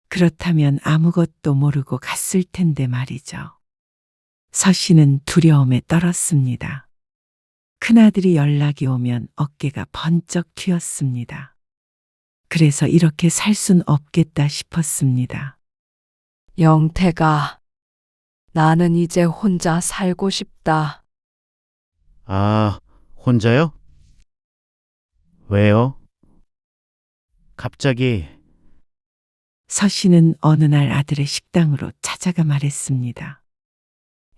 그렇다면 아무것도 모르고 갔을 텐데 말이죠. 서 씨는 두려움에 떨었습니다. 큰아들이 연락이 오면 어깨가 번쩍 튀었습니다. 그래서 이렇게 살 순 없겠다 싶었습니다. 영태가, 나는 이제 혼자 살고 싶다. 아, 혼자요? 왜요? 갑자기 서 씨는 어느 날 아들의 식당으로 찾아가 말했습니다.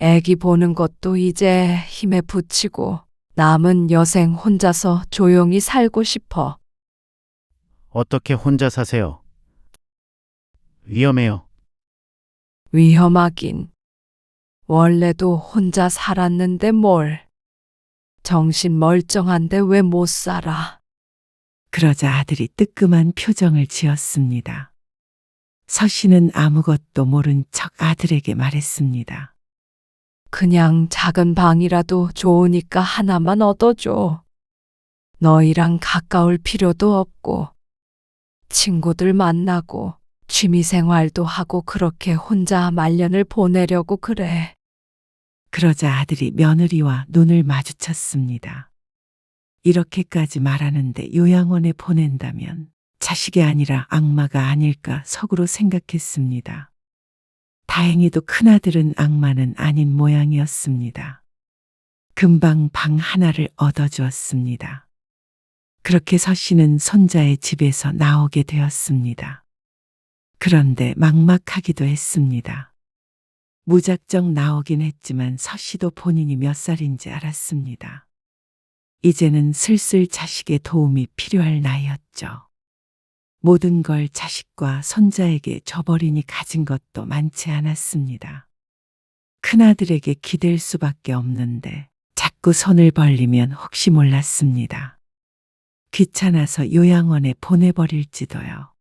애기 보는 것도 이제 힘에 부치고 남은 여생 혼자서 조용히 살고 싶어. 어떻게 혼자 사세요? 위험해요. 위험하긴. 원래도 혼자 살았는데 뭘. 정신 멀쩡한데 왜 못 살아. 그러자 아들이 뜨끔한 표정을 지었습니다. 서 씨는 아무것도 모른 척 아들에게 말했습니다. 그냥 작은 방이라도 좋으니까 하나만 얻어줘. 너희랑 가까울 필요도 없고, 친구들 만나고, 취미생활도 하고 그렇게 혼자 말년을 보내려고 그래. 그러자 아들이 며느리와 눈을 마주쳤습니다. 이렇게까지 말하는데 요양원에 보낸다면 자식이 아니라 악마가 아닐까 속으로 생각했습니다. 다행히도 큰아들은 악마는 아닌 모양이었습니다. 금방 방 하나를 얻어주었습니다. 그렇게 서 씨는 손자의 집에서 나오게 되었습니다. 그런데 막막하기도 했습니다. 무작정 나오긴 했지만 서 씨도 본인이 몇 살인지 알았습니다. 이제는 슬슬 자식의 도움이 필요할 나이였죠. 모든 걸 자식과 손자에게 줘버리니 가진 것도 많지 않았습니다. 큰아들에게 기댈 수밖에 없는데 자꾸 손을 벌리면 혹시 몰랐습니다. 귀찮아서 요양원에 보내버릴지도요.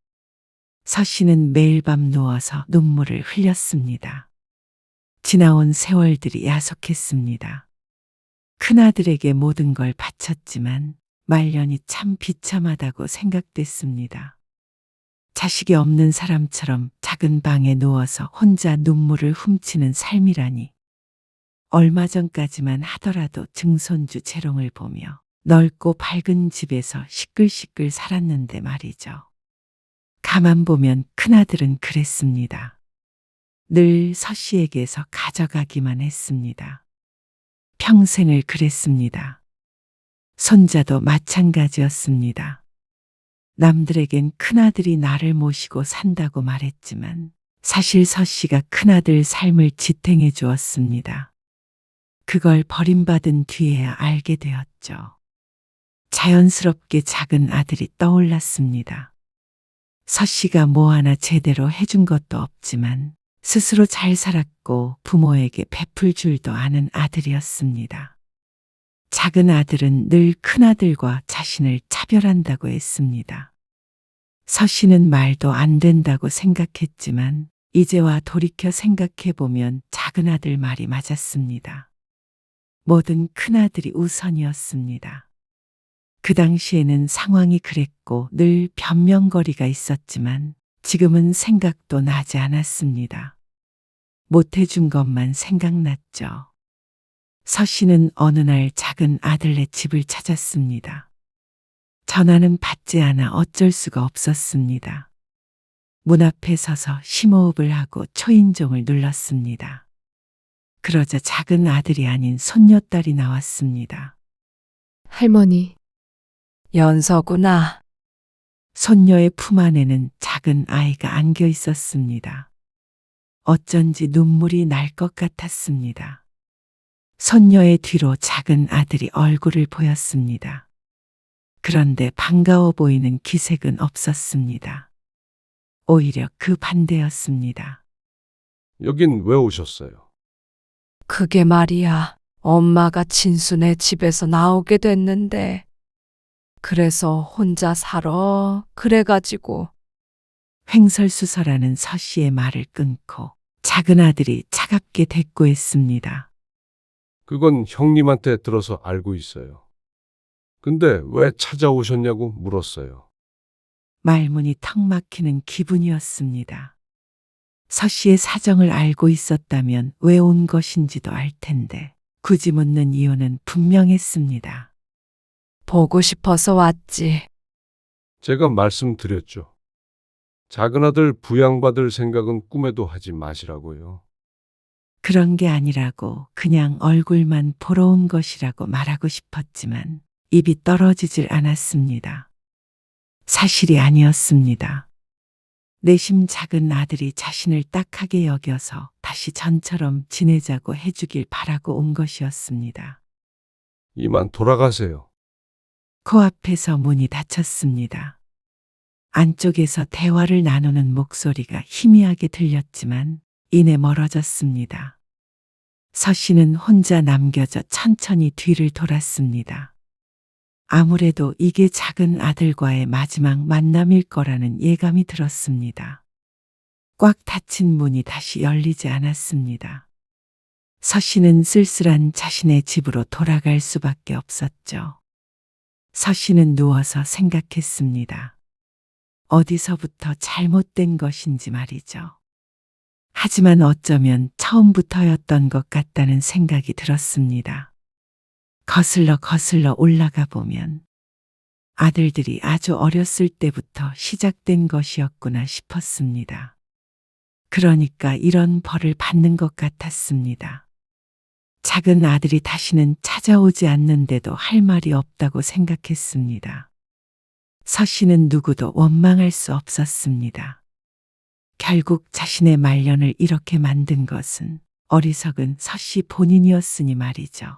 서 씨는 매일 밤 누워서 눈물을 흘렸습니다. 지나온 세월들이 야속했습니다. 큰아들에게 모든 걸 바쳤지만 말년이 참 비참하다고 생각됐습니다. 자식이 없는 사람처럼 작은 방에 누워서 혼자 눈물을 훔치는 삶이라니. 얼마 전까지만 하더라도 증손주 재롱을 보며 넓고 밝은 집에서 시끌시끌 살았는데 말이죠. 가만 보면 큰아들은 그랬습니다. 늘 서 씨에게서 가져가기만 했습니다. 평생을 그랬습니다. 손자도 마찬가지였습니다. 남들에겐 큰아들이 나를 모시고 산다고 말했지만 사실 서 씨가 큰아들 삶을 지탱해 주었습니다. 그걸 버림받은 뒤에야 알게 되었죠. 자연스럽게 작은 아들이 떠올랐습니다. 서 씨가 뭐 하나 제대로 해준 것도 없지만 스스로 잘 살았고 부모에게 베풀 줄도 아는 아들이었습니다. 작은 아들은 늘 큰아들과 자신을 차별한다고 했습니다. 서 씨는 말도 안 된다고 생각했지만 이제와 돌이켜 생각해보면 작은 아들 말이 맞았습니다. 뭐든 큰아들이 우선이었습니다. 그 당시에는 상황이 그랬고 늘 변명거리가 있었지만 지금은 생각도 나지 않았습니다. 못해준 것만 생각났죠. 서 씨는 어느 날 작은 아들네 집을 찾았습니다. 전화는 받지 않아 어쩔 수가 없었습니다. 문 앞에 서서 심호흡을 하고 초인종을 눌렀습니다. 그러자 작은 아들이 아닌 손녀딸이 나왔습니다. 할머니. 연서구나. 손녀의 품 안에는 작은 아이가 안겨 있었습니다. 어쩐지 눈물이 날 것 같았습니다. 손녀의 뒤로 작은 아들이 얼굴을 보였습니다. 그런데 반가워 보이는 기색은 없었습니다. 오히려 그 반대였습니다. 여긴 왜 오셨어요? 그게 말이야. 엄마가 진수네 집에서 나오게 됐는데. 그래서 혼자 살아. 그래가지고. 횡설수설하는 서 씨의 말을 끊고 작은 아들이 차갑게 대꾸했습니다. 그건 형님한테 들어서 알고 있어요. 근데 왜 찾아오셨냐고 물었어요. 말문이 턱 막히는 기분이었습니다. 서 씨의 사정을 알고 있었다면 왜 온 것인지도 알 텐데 굳이 묻는 이유는 분명했습니다. 보고 싶어서 왔지. 제가 말씀드렸죠. 작은 아들 부양받을 생각은 꿈에도 하지 마시라고요. 그런 게 아니라고 그냥 얼굴만 보러 온 것이라고 말하고 싶었지만 입이 떨어지질 않았습니다. 사실이 아니었습니다. 내심 작은 아들이 자신을 딱하게 여겨서 다시 전처럼 지내자고 해주길 바라고 온 것이었습니다. 이만 돌아가세요. 코앞에서 문이 닫혔습니다. 안쪽에서 대화를 나누는 목소리가 희미하게 들렸지만 이내 멀어졌습니다. 서 씨는 혼자 남겨져 천천히 뒤를 돌았습니다. 아무래도 이게 작은 아들과의 마지막 만남일 거라는 예감이 들었습니다. 꽉 닫힌 문이 다시 열리지 않았습니다. 서 씨는 쓸쓸한 자신의 집으로 돌아갈 수밖에 없었죠. 서 씨는 누워서 생각했습니다. 어디서부터 잘못된 것인지 말이죠. 하지만 어쩌면 처음부터였던 것 같다는 생각이 들었습니다. 거슬러 올라가 보면 아들들이 아주 어렸을 때부터 시작된 것이었구나 싶었습니다. 그러니까 이런 벌을 받는 것 같았습니다. 작은 아들이 다시는 찾아오지 않는데도 할 말이 없다고 생각했습니다. 서 씨는 누구도 원망할 수 없었습니다. 결국 자신의 말년을 이렇게 만든 것은 어리석은 서 씨 본인이었으니 말이죠.